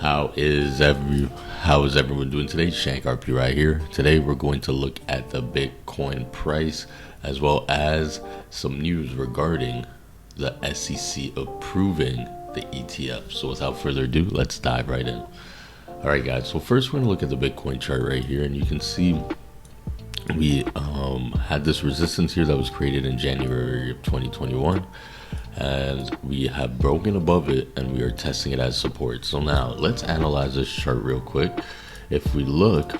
How is everyone doing today? Shank RP right here. Today we're going to look at the Bitcoin price as well as some news regarding the SEC approving the ETF. So without further ado, let's dive right in. All right, guys. So first we're going to look at the Bitcoin chart right here, and you can see we had this resistance here that was created in January of 2021. And we have broken above it and we are testing it as support. So now let's analyze this chart real quick. If we look,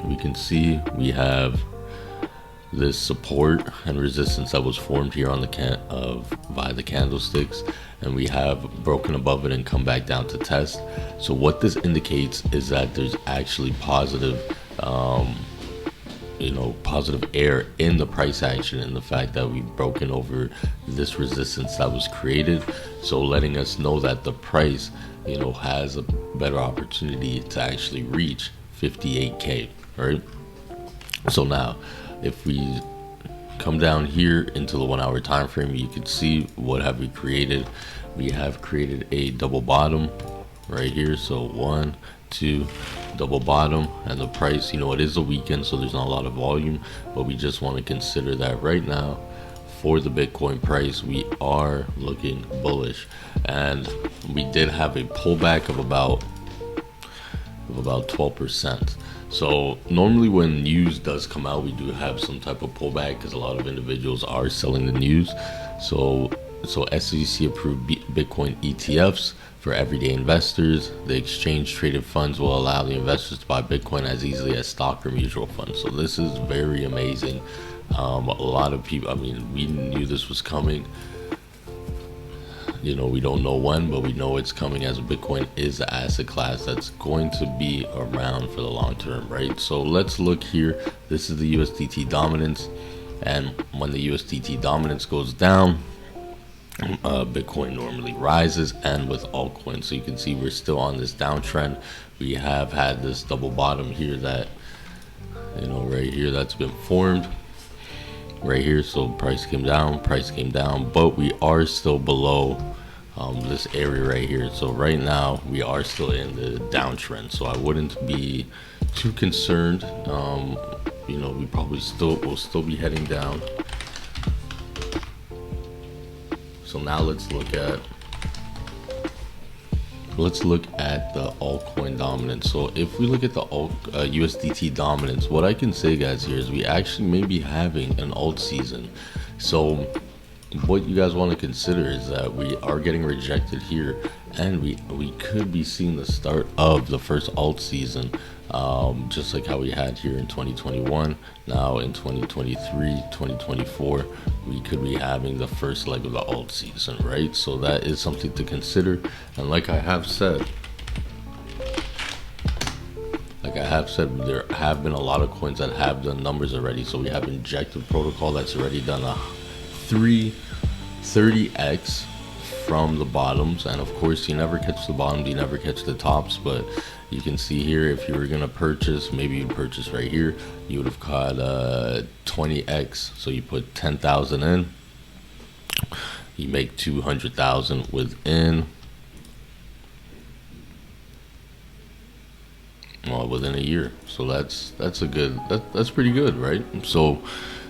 we can see we have this support and resistance that was formed here on the via the candlesticks, and we have broken above it and come back down to test. So what this indicates is that there's actually positive positive air in the price action, and the fact that we've broken over this resistance that was created, so letting us know that the price has a better opportunity to actually reach 58k, right? So now if we come down here into the 1 hour time frame, you can see what have we created. We have created a double bottom right here, so 1, 2, double bottom, and the price, it is a weekend, so there's not a lot of volume, but we just want to consider that right now for the Bitcoin price we are looking bullish. And we did have a pullback of about 12%. So normally when news does come out, we do have some type of pullback because a lot of individuals are selling the news. So SEC approved Bitcoin ETFs for everyday investors. The exchange traded funds will allow the investors to buy Bitcoin as easily as stock or mutual funds. So this is very amazing. A lot of people, we knew this was coming. We don't know when, but we know it's coming, as Bitcoin is the asset class that's going to be around for the long term, right? So let's look here. This is the USDT dominance, and when the USDT dominance goes down, Bitcoin normally rises, and with altcoins. So you can see we're still on this downtrend. We have had this double bottom here that right here that's been formed right here. So price came down, but we are still below this area right here. So right now we are still in the downtrend, so I wouldn't be too concerned. We probably will still be heading down. So now let's look at the altcoin dominance. So if we look at the USDT dominance, what I can say, guys, here is we actually may be having an alt season. So what you guys want to consider is that we are getting rejected here, and we could be seeing the start of the first alt season, just like how we had here in 2021. Now in 2023, 2024, we could be having the first leg of the alt season, right? So that is something to consider. And like I have said, there have been a lot of coins that have done numbers already. So we have Injective Protocol that's already done a 30x from the bottoms, and of course you never catch the bottoms, you never catch the tops. But you can see here, if you were gonna purchase, maybe you'd purchase right here, you would have caught 20x. So you put 10,000 in, you make 200,000 within a year. So that's pretty good, right? So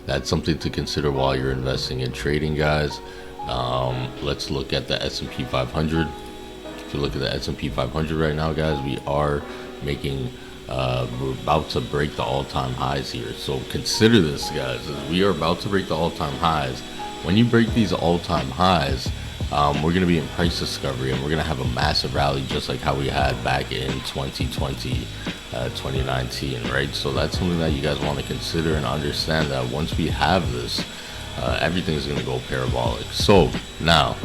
that's something to consider while you're investing in trading, guys. Let's look at the S&P 500. If you look at the S&P 500 right now, guys, we are making we're about to break the all-time highs here. So consider this, guys, we are about to break the all-time highs. When you break these all-time highs, we're going to be in price discovery, and we're going to have a massive rally, just like how we had back in 2020, 2019, right? So that's something that you guys want to consider and understand, that once we have this, everything is going to go parabolic. So now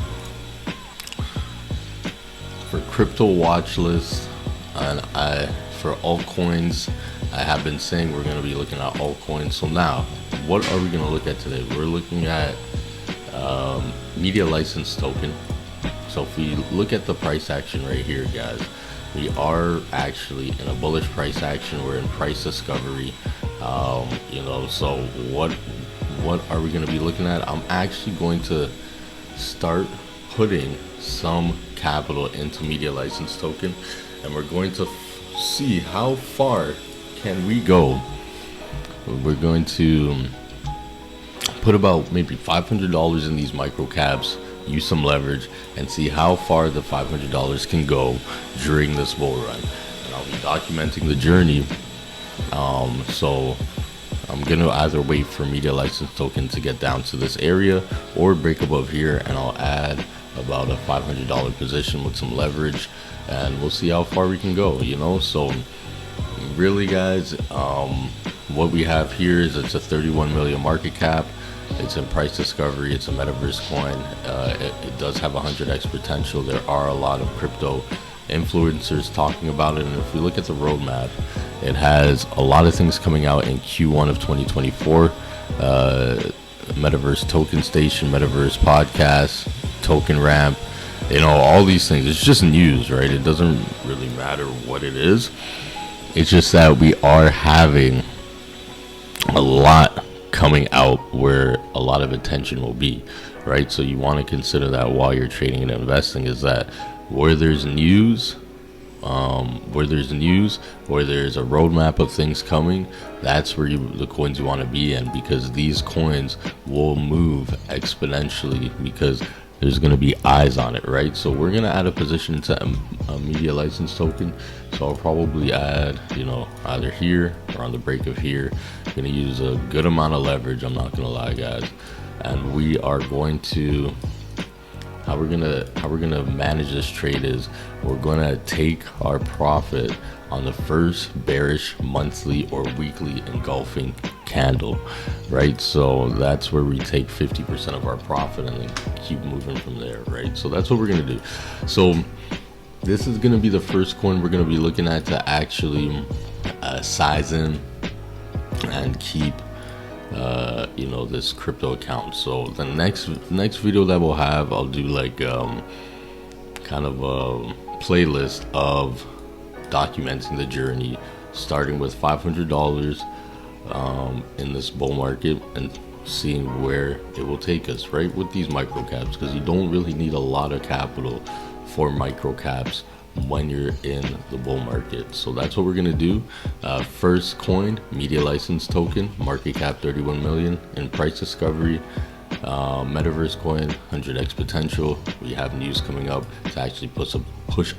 for crypto watch list, and for altcoins, I have been saying we're going to be looking at altcoins. So now what are we going to look at today? We're looking at media license token. So if we look at the price action right here, guys, we are actually in a bullish price action. We're in price discovery. So what are we going to be looking at? I'm actually going to start putting some capital into media license token, and we're going to see how far can we go. We're going to put about maybe $500 in these micro caps, use some leverage, and see how far the $500 can go during this bull run. And I'll be documenting the journey. So I'm gonna either wait for media license token to get down to this area or break above here, and I'll add about a $500 position with some leverage, and we'll see how far we can go, you know. So really, guys, what we have here is it's a 31 million market cap. It's in price discovery. It's a metaverse coin. It does have 100x potential. There are a lot of crypto influencers talking about it, and if we look at the roadmap, it has a lot of things coming out in Q1 of 2024. Metaverse token station, metaverse podcast, token ramp, you know, all these things. It's just news, right? It doesn't really matter what it is. It's just that we are having a lot coming out where a lot of attention will be, right? So you want to consider that while you're trading and investing, is that where there's news, where there's a roadmap of things coming, that's where the coins you want to be in, because these coins will move exponentially because there's going to be eyes on it, right? So we're going to add a position to a media license token. So I'll probably add, you know, either here or on the break of here. I'm going to use a good amount of leverage, I'm not going to lie, guys. And we are going to, how we're gonna manage this trade is we're gonna take our profit on the first bearish monthly or weekly engulfing candle, right? So that's where we take 50% of our profit and then keep moving from there, right? So that's what we're gonna do. So this is gonna be the first coin we're gonna be looking at to actually size in and keep you know, this crypto account. So the next video that we'll have, I'll do like kind of a playlist of documenting the journey, starting with $500 in this bull market and seeing where it will take us, right, with these micro caps, because you don't really need a lot of capital for micro caps when you're in the bull market. So that's what we're gonna do. First coin, media license token, market cap 31 million, in price discovery, metaverse coin, 100x potential. We have news coming up to actually push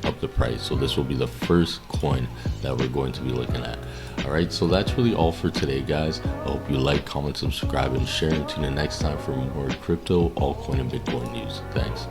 up the price. So this will be the first coin that we're going to be looking at. All right, so that's really all for today, guys. I hope you like, comment, subscribe, and share. And tune in next time for more crypto, altcoin, and Bitcoin news. Thanks.